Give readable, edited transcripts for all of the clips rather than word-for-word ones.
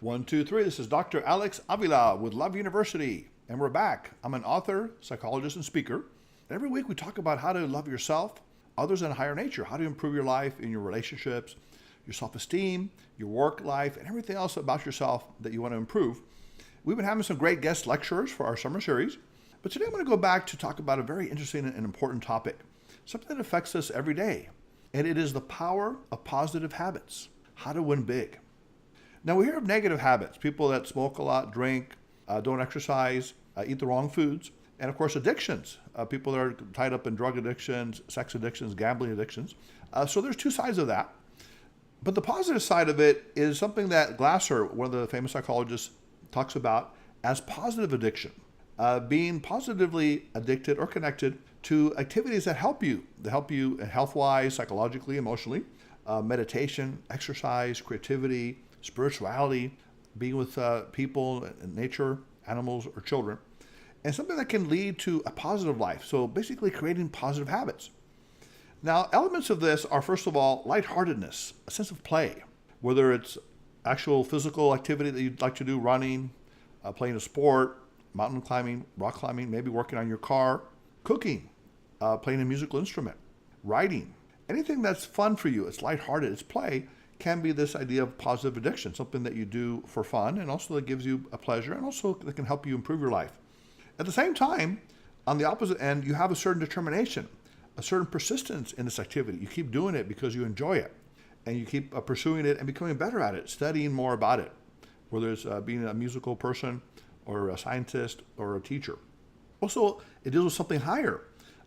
One, two, three. This is Dr. Alex Avila with Love University, and we're back. I'm an author, psychologist, and speaker. Every week we talk about how to love yourself, others, and a higher nature, how to improve your life in your relationships, your self-esteem, your work life, and everything else about yourself that you want to improve. We've been having some great guest lecturers for our summer series, but today I'm going to go back to talk about a very interesting and important topic, something that affects us every day, and it is the power of positive habits, how to win big. Now, we hear of negative habits, people that smoke a lot, drink, don't exercise, eat the wrong foods, and of course addictions, people that are tied up in drug addictions, sex addictions, gambling addictions. So there's two sides of that. But the positive side of it is something that Glasser, one of the famous psychologists, talks about as positive addiction, being positively addicted or connected to activities that help you health-wise, psychologically, emotionally, meditation, exercise, creativity, spirituality, being with people, nature, animals, or children, and something that can lead to a positive life. So basically creating positive habits. Now, elements of this are, first of all, lightheartedness, a sense of play, whether it's actual physical activity that you'd like to do, running, playing a sport, mountain climbing, rock climbing, maybe working on your car, cooking, playing a musical instrument, writing. Anything that's fun for you, it's lighthearted, it's play, can be this idea of positive addiction, something that you do for fun and also that gives you a pleasure and also that can help you improve your life. At the same time, on the opposite end, you have a certain determination, a certain persistence in this activity. You keep doing it because you enjoy it and you keep pursuing it and becoming better at it, studying more about it, whether it's being a musical person or a scientist or a teacher. Also, it deals with something higher,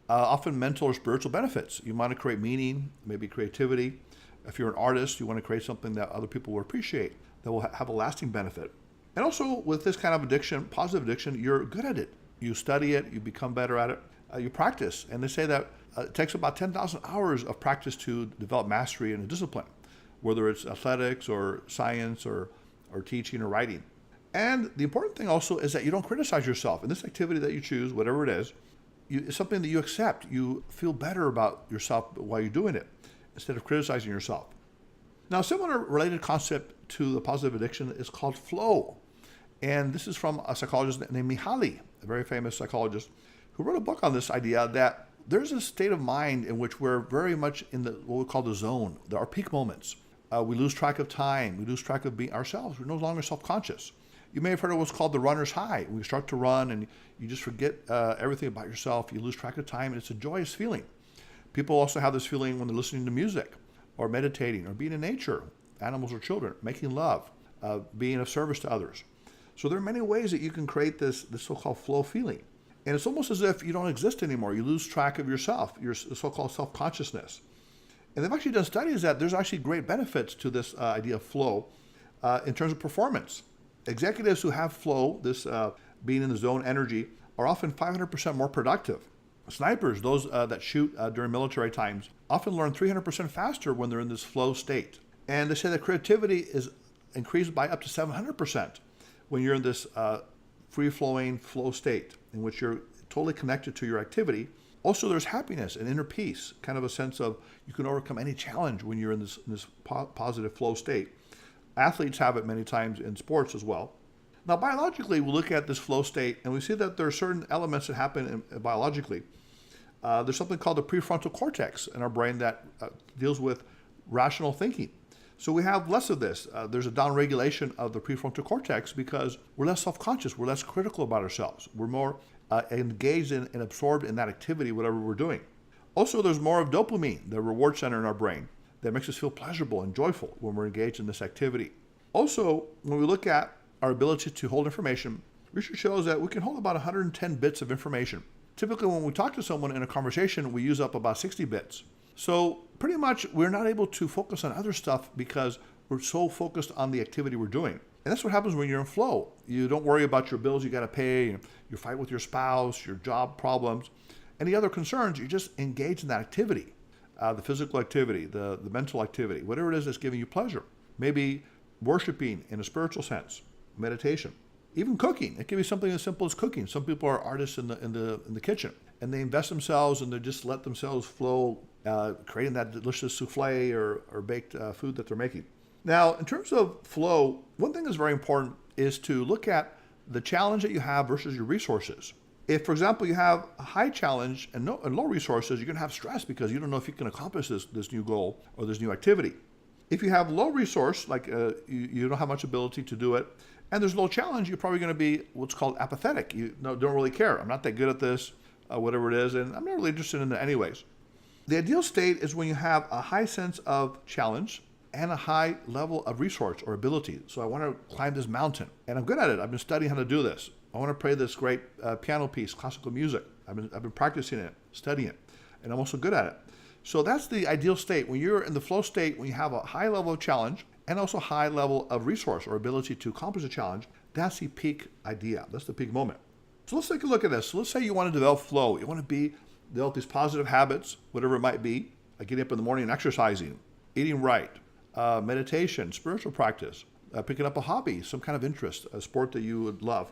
often mental or spiritual benefits. You want to create meaning, maybe creativity. If you're an artist, you want to create something that other people will appreciate, that will have a lasting benefit. And also with this kind of addiction, positive addiction, you're good at it. You study it, you become better at it, you practice. And they say that it takes about 10,000 hours of practice to develop mastery in a discipline, whether it's athletics or science or teaching or writing. And the important thing also is that you don't criticize yourself. In this activity that you choose, whatever it is, it's something that you accept. You feel better about yourself while you're doing it, instead of criticizing yourself. Now, a similar related concept to the positive addiction is called flow. And this is from a psychologist named Mihaly, a very famous psychologist, who wrote a book on this idea that there's a state of mind in which we're very much in what we call the zone. There are peak moments. We lose track of time. We lose track of being ourselves. We're no longer self-conscious. You may have heard of what's called the runner's high. When you start to run and you just forget everything about yourself. You lose track of time, and it's a joyous feeling. People also have this feeling when they're listening to music or meditating or being in nature, animals or children, making love, being of service to others. So there are many ways that you can create this so-called flow feeling. And it's almost as if you don't exist anymore. You lose track of yourself, your so-called self-consciousness. And they've actually done studies that there's actually great benefits to this idea of flow in terms of performance. Executives who have flow, this being in the zone energy, are often 500% more productive. Snipers, those that shoot during military times, often learn 300% faster when they're in this flow state. And they say that creativity is increased by up to 700% when you're in this free-flowing flow state in which you're totally connected to your activity. Also, there's happiness and inner peace, kind of a sense of you can overcome any challenge when you're in this positive flow state. Athletes have it many times in sports as well. Now, biologically, we look at this flow state and we see that there are certain elements that happen biologically. There's something called the prefrontal cortex in our brain that deals with rational thinking. So we have less of this. There's a downregulation of the prefrontal cortex because we're less self-conscious. We're less critical about ourselves. We're more engaged and absorbed in that activity, whatever we're doing. Also, there's more of dopamine, the reward center in our brain, that makes us feel pleasurable and joyful when we're engaged in this activity. Also, when we look at our ability to hold information, research shows that we can hold about 110 bits of information. Typically, when we talk to someone in a conversation, we use up about 60 bits. So pretty much we're not able to focus on other stuff because we're so focused on the activity we're doing. And that's what happens when you're in flow. You don't worry about your bills you got to pay, you fight with your spouse, your job problems, any other concerns. You just engage in that activity, the physical activity, the mental activity, whatever it is that's giving you pleasure. Maybe worshiping in a spiritual sense, meditation. Even cooking. It can be something as simple as cooking. Some people are artists in the kitchen, and they invest themselves and they just let themselves flow, creating that delicious souffle or baked food that they're making. Now, in terms of flow, one thing that's very important is to look at the challenge that you have versus your resources. If, for example, you have a high challenge and low resources, you're going to have stress because you don't know if you can accomplish this new goal or this new activity. If you have low resource, like you don't have much ability to do it, and there's low challenge, you're probably going to be what's called apathetic. You don't really care. I'm not that good at this, whatever it is, and I'm not really interested in it anyways. The ideal state is when you have a high sense of challenge and a high level of resource or ability. So I want to climb this mountain, and I'm good at it. I've been studying how to do this. I want to play this great piano piece, classical music. I've been practicing it, studying it, and I'm also good at it. So that's the ideal state. When you're in the flow state, when you have a high level of challenge and also high level of resource or ability to accomplish a challenge, that's the peak idea. That's the peak moment. So let's take a look at this. So let's say you want to develop flow. You want to develop these positive habits, whatever it might be, like getting up in the morning and exercising, eating right, meditation, spiritual practice, picking up a hobby, some kind of interest, a sport that you would love,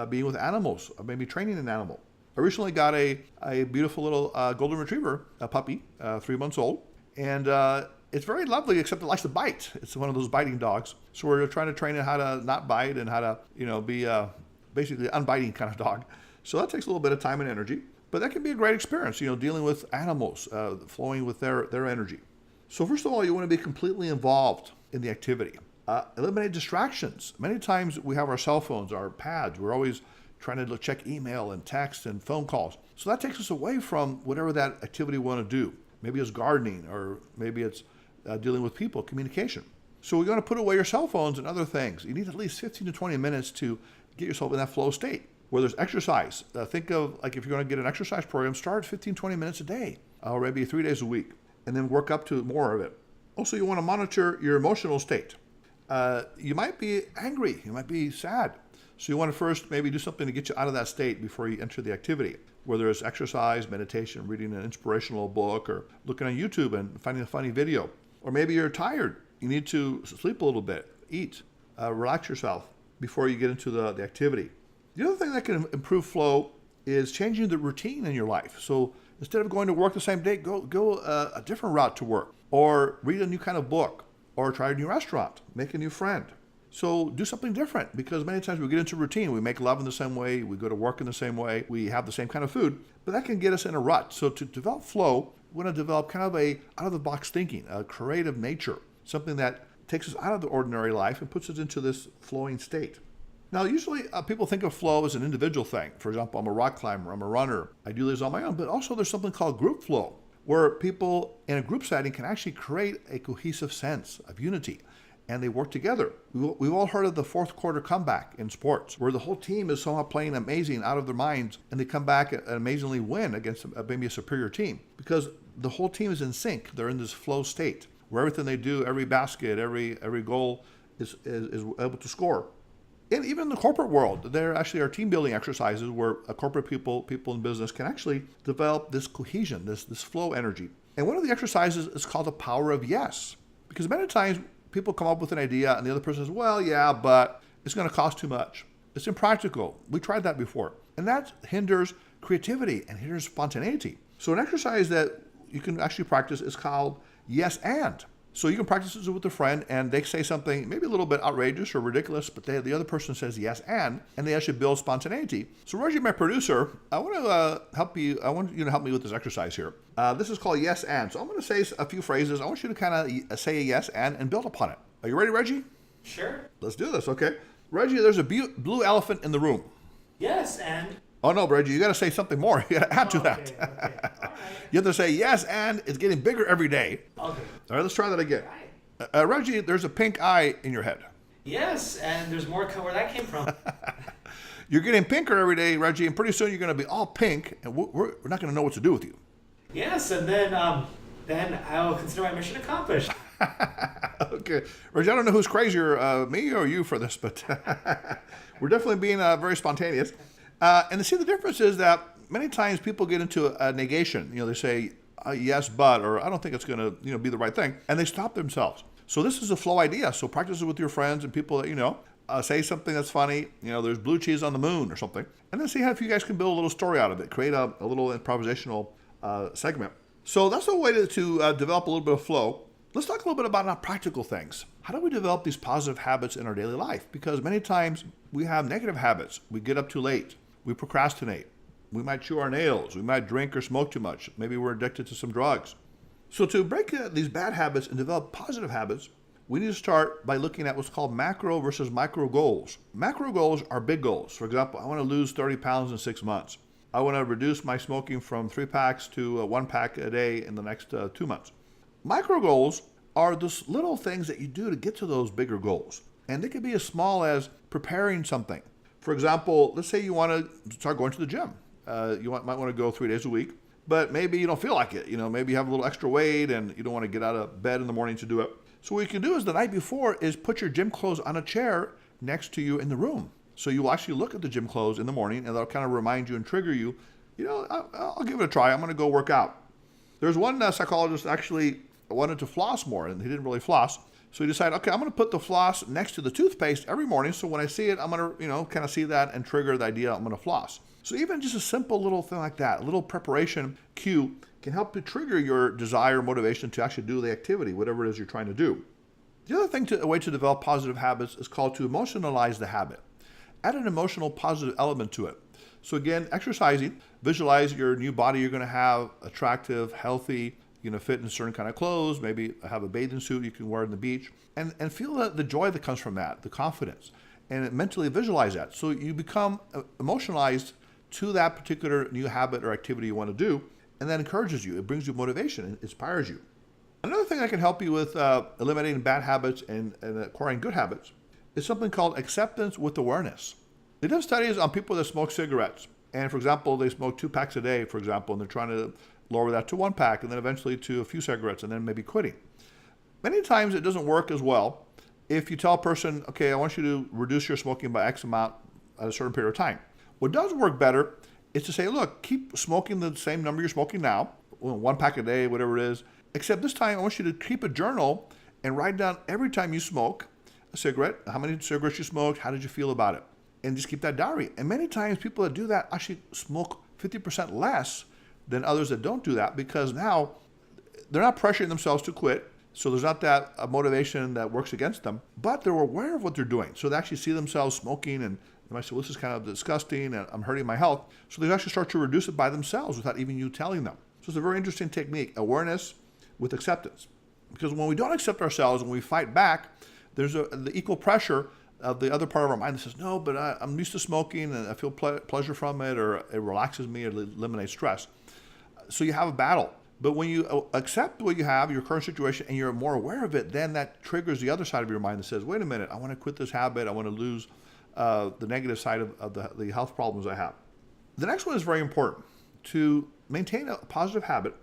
being with animals, maybe training an animal. I recently got a beautiful little golden retriever, a puppy, 3 months old, and it's very lovely, except it likes to bite. It's one of those biting dogs. So we're trying to train it how to not bite and how to, be basically an unbiting kind of dog. So that takes a little bit of time and energy, but that can be a great experience, dealing with animals, flowing with their energy. So first of all, you want to be completely involved in the activity. Eliminate distractions. Many times we have our cell phones, our pads. We're always trying to check email and text and phone calls. So that takes us away from whatever that activity we want to do. Maybe it's gardening, or maybe it's dealing with people, communication. So we're going to put away your cell phones and other things. You need at least 15 to 20 minutes to get yourself in that flow state. Where there's exercise. Think of, like, if you're going to get an exercise program, start 15, 20 minutes a day, or maybe 3 days a week, and then work up to more of it. Also, you want to monitor your emotional state. You might be angry. You might be sad. So you want to first maybe do something to get you out of that state before you enter the activity, whether it's exercise, meditation, reading an inspirational book, or looking on YouTube and finding a funny video. Or maybe you're tired. You need to sleep a little bit, eat, relax yourself before you get into the activity. The other thing that can improve flow is changing the routine in your life. So instead of going to work the same day, go a different route to work, or read a new kind of book, or try a new restaurant, make a new friend. So do something different, because many times we get into routine. We make love in the same way, we go to work in the same way, we have the same kind of food, but that can get us in a rut. So to develop flow, we want to develop kind of a out-of-the-box thinking, a creative nature, something that takes us out of the ordinary life and puts us into this flowing state. Now, usually people think of flow as an individual thing. For example, I'm a rock climber, I'm a runner, I do this on my own, but also there's something called group flow, where people in a group setting can actually create a cohesive sense of unity, and they work together. We've all heard of the fourth quarter comeback in sports, where the whole team is somehow playing amazing out of their minds, and they come back and amazingly win against maybe a superior team, because the whole team is in sync. They're in this flow state, where everything they do, every basket, every goal is able to score. And even in the corporate world, there actually are team building exercises where corporate people in business can actually develop this cohesion, this flow energy. And one of the exercises is called the power of yes. Because many times people come up with an idea and the other person says, well, yeah, but it's going to cost too much. It's impractical. We tried that before. And that hinders creativity and hinders spontaneity. So an exercise that you can actually practice is called yes and. So you can practice this with a friend, and they say something maybe a little bit outrageous or ridiculous, but the other person says yes and they actually build spontaneity. So Reggie, my producer, I want to help you. I want you to help me with this exercise here. This is called yes and. So I'm going to say a few phrases. I want you to kind of say a yes and build upon it. Are you ready, Reggie? Sure. Let's do this, okay? Reggie, there's a blue elephant in the room. Yes, and? Oh, no, Reggie, you got to say something more. You got to add to that. Okay. All right. You have to say yes, and it's getting bigger every day. Okay. All right, let's try that again. All right. Reggie, there's a pink eye in your head. Yes, and there's more where that came from. You're getting pinker every day, Reggie, and pretty soon you're going to be all pink, and we're not going to know what to do with you. Yes, and then I will consider my mission accomplished. Okay. Reggie, I don't know who's crazier, me or you for this, but we're definitely being very spontaneous. And to see the difference is that many times people get into a negation. They say, yes, but, or I don't think it's going to be the right thing. And they stop themselves. So this is a flow idea. So practice it with your friends and people that you know. Say something that's funny. There's blue cheese on the moon or something. And then see how if you guys can build a little story out of it. Create a little improvisational segment. So that's a way to develop a little bit of flow. Let's talk a little bit about our practical things. How do we develop these positive habits in our daily life? Because many times we have negative habits. We get up too late. We procrastinate. We might chew our nails. We might drink or smoke too much. Maybe we're addicted to some drugs. So to break these bad habits and develop positive habits, we need to start by looking at what's called macro versus micro goals. Macro goals are big goals. For example, I want to lose 30 pounds in 6 months. I want to reduce my smoking from 3 packs to 1 pack a day in the next 2 months. Micro goals are those little things that you do to get to those bigger goals. And they could be as small as preparing something. For example, let's say you want to start going to the gym. Might want to go 3 days a week, but maybe you don't feel like it. Maybe you have a little extra weight and you don't want to get out of bed in the morning to do it. So what you can do is the night before is put your gym clothes on a chair next to you in the room. So you will actually look at the gym clothes in the morning and they'll kind of remind you and trigger you, I'll give it a try. I'm going to go work out. There's one psychologist actually wanted to floss more and he didn't really floss. So he decided, okay, I'm going to put the floss next to the toothpaste every morning. So when I see it, I'm going to, kind of see that and trigger the idea I'm going to floss. So even just a simple little thing like that, a little preparation cue can help to trigger your desire, motivation to actually do the activity, whatever it is you're trying to do. The other thing, a way to develop positive habits is called to emotionalize the habit. Add an emotional positive element to it. So again, exercising, visualize your new body you're going to have, attractive, healthy, fit in certain kind of clothes, maybe have a bathing suit you can wear on the beach, and feel the joy that comes from that, the confidence, and mentally visualize that. So you become emotionalized to that particular new habit or activity you want to do, and that encourages you. It brings you motivation and inspires you. Another thing that can help you with eliminating bad habits and acquiring good habits is something called acceptance with awareness. They done studies on people that smoke cigarettes. And for example, they smoke 2 packs a day, for example, and they're trying to lower that to 1 pack and then eventually to a few cigarettes and then maybe quitting. Many times it doesn't work as well if you tell a person, okay, I want you to reduce your smoking by X amount at a certain period of time. What does work better is to say, look, keep smoking the same number you're smoking now, 1 pack a day, whatever it is, except this time I want you to keep a journal and write down every time you smoke a cigarette, how many cigarettes you smoked, how did you feel about it, and just keep that diary. And many times people that do that actually smoke 50% less than others that don't do that because now they're not pressuring themselves to quit. So there's not that motivation that works against them, but they're aware of what they're doing. So they actually see themselves smoking and they might say, well, this is kind of disgusting and I'm hurting my health. So they actually start to reduce it by themselves without even you telling them. So it's a very interesting technique, awareness with acceptance. Because when we don't accept ourselves, when we fight back, there's the equal pressure of the other part of our mind that says, no, but I'm used to smoking and I feel pleasure from it, or it relaxes me, or eliminates stress. So you have a battle. But when you accept what you have, your current situation, and you're more aware of it, then that triggers the other side of your mind that says, wait a minute, I want to quit this habit. I want to lose the negative side of the health problems I have. The next one is very important. To maintain a positive habit,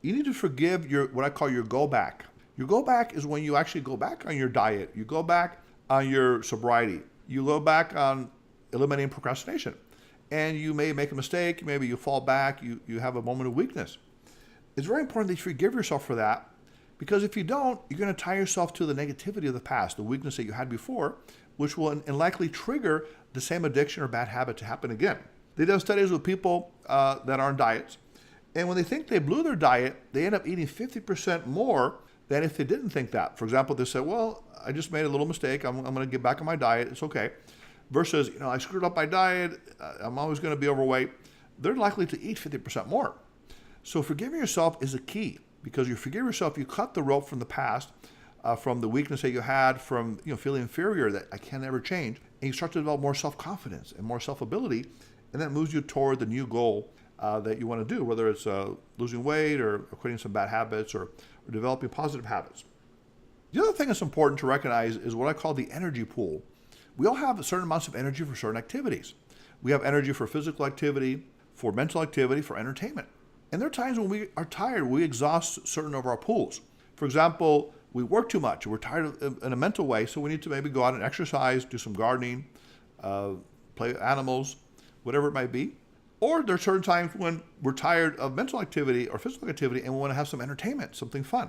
you need to forgive what I call your go back. Your go back is when you actually go back on your diet. You go back on your sobriety. You go back on eliminating procrastination. And you may make a mistake. Maybe you fall back. You have a moment of weakness. It's very important that you forgive yourself for that, because if you don't, you're going to tie yourself to the negativity of the past, the weakness that you had before, which will likely trigger the same addiction or bad habit to happen again. They've done studies with people that are on diets, and when they think they blew their diet, they end up eating 50% more than if they didn't think that. For example, they said, well, I just made a little mistake. I'm going to get back on my diet. It's okay. Versus, I screwed up my diet. I'm always going to be overweight. They're likely to eat 50% more. So forgiving yourself is a key, because you forgive yourself, you cut the rope from the past, from the weakness that you had, from feeling inferior that I can never change, and you start to develop more self-confidence and more self-ability, and that moves you toward the new goal that you want to do, whether it's losing weight or quitting some bad habits or developing positive habits. The other thing that's important to recognize is what I call the energy pool. We all have certain amounts of energy for certain activities. We have energy for physical activity, for mental activity, for entertainment. And there are times when we are tired, we exhaust certain of our pools. For example, we work too much, we're tired in a mental way, so we need to maybe go out and exercise, do some gardening, play with animals, whatever it might be. Or there are certain times when we're tired of mental activity or physical activity and we want to have some entertainment, something fun.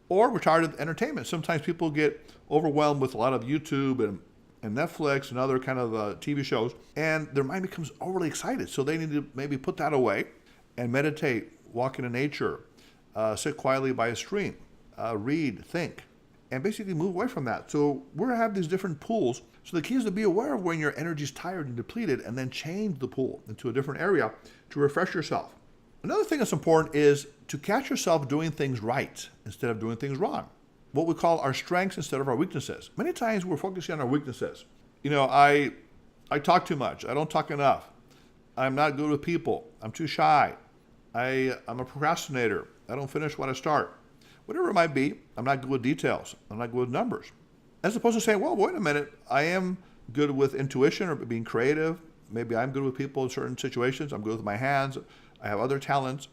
Or we're tired of entertainment. Sometimes people get overwhelmed with a lot of YouTube and Netflix and other kind of TV shows, and their mind becomes overly excited. So they need to maybe put that away and meditate, walk into nature, sit quietly by a stream, read, think, and basically move away from that. So we're going to have these different pools. So the key is to be aware of when your energy is tired and depleted, and then change the pool into a different area to refresh yourself. Another thing that's important is to catch yourself doing things right instead of doing things wrong. What we call our strengths instead of our weaknesses. Many times we're focusing on our weaknesses. I talk too much. I don't talk enough. I'm not good with people. I'm too shy. I'm a procrastinator. I don't finish what I start. Whatever it might be, I'm not good with details. I'm not good with numbers. As opposed to saying, well, wait a minute, I am good with intuition or being creative. Maybe I'm good with people in certain situations. I'm good with my hands. I have other talents.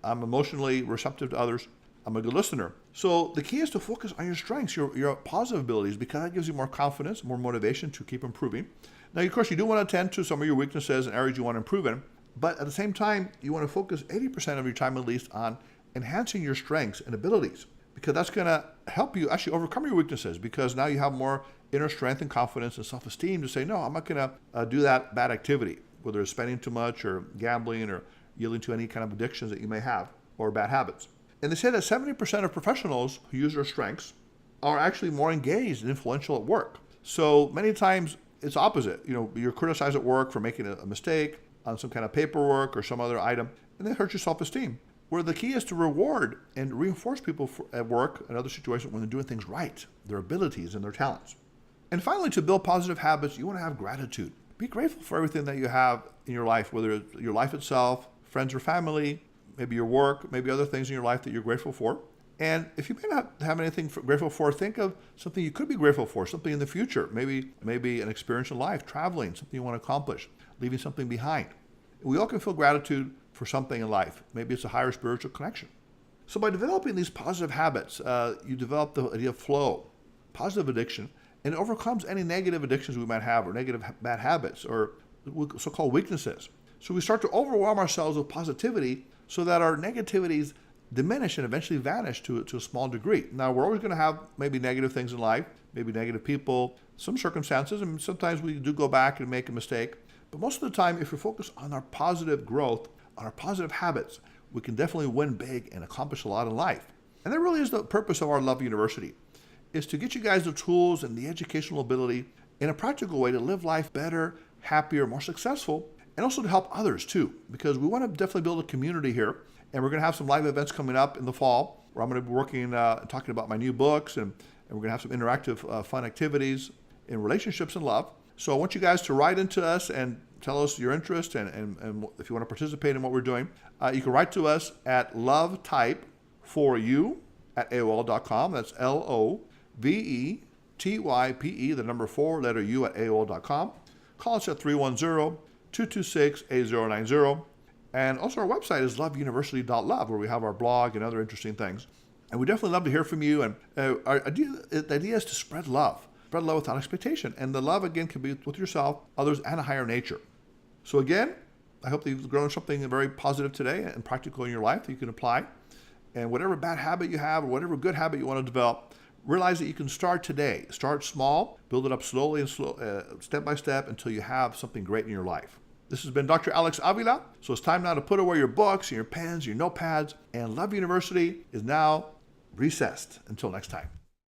I'm emotionally receptive to others. I'm a good listener. So the key is to focus on your strengths, your positive abilities, because that gives you more confidence, more motivation to keep improving. Now, of course, you do want to attend to some of your weaknesses and areas you want to improve in, but at the same time, you want to focus 80% of your time at least on enhancing your strengths and abilities, because that's going to help you actually overcome your weaknesses, because now you have more inner strength and confidence and self-esteem to say, no, I'm not going to do that bad activity, whether it's spending too much or gambling or yielding to any kind of addictions that you may have or bad habits. And they say that 70% of professionals who use their strengths are actually more engaged and influential at work. So many times it's opposite. You're criticized at work for making a mistake on some kind of paperwork or some other item, and that hurts your self-esteem. Where the key is to reward and reinforce people at work and other situations when they're doing things right, their abilities and their talents. And finally, to build positive habits, you want to have gratitude. Be grateful for everything that you have in your life, whether it's your life itself, friends or family, maybe your work, maybe other things in your life that you're grateful for. And if you may not have anything grateful for, think of something you could be grateful for, something in the future, maybe an experience in life, traveling, something you want to accomplish, leaving something behind. We all can feel gratitude for something in life. Maybe it's a higher spiritual connection. So by developing these positive habits, you develop the idea of flow, positive addiction, and it overcomes any negative addictions we might have or negative bad habits or so-called weaknesses. So we start to overwhelm ourselves with positivity so that our negativities diminish and eventually vanish to a small degree. Now, we're always going to have maybe negative things in life, maybe negative people, some circumstances, and sometimes we do go back and make a mistake. But most of the time, if we focus on our positive growth, on our positive habits, we can definitely win big and accomplish a lot in life. And that really is the purpose of our Love University, is to get you guys the tools and the educational ability in a practical way to live life better, happier, more successful, and also to help others too, because we want to definitely build a community here. And we're going to have some live events coming up in the fall where I'm going to be working and talking about my new books, and we're going to have some interactive fun activities in relationships and love. So I want you guys to write into us and tell us your interest and if you want to participate in what we're doing. You can write to us at lovetype4u@aol.com. That's LOVETYPE, the number 4, letter U at AOL.com. Call us at 310-226-8090. And also our website is loveuniversity.love, where we have our blog and other interesting things. And we definitely love to hear from you. And the idea is to spread love without expectation. And the love, again, can be with yourself, others, and a higher nature. So again, I hope that you've grown something very positive today and practical in your life that you can apply. And whatever bad habit you have or whatever good habit you want to develop, realize that you can start today. Start small, build it up slowly and step by step until you have something great in your life. This has been Dr. Alex Avila. So it's time now to put away your books, your pens, your notepads, and Love University is now recessed. Until next time.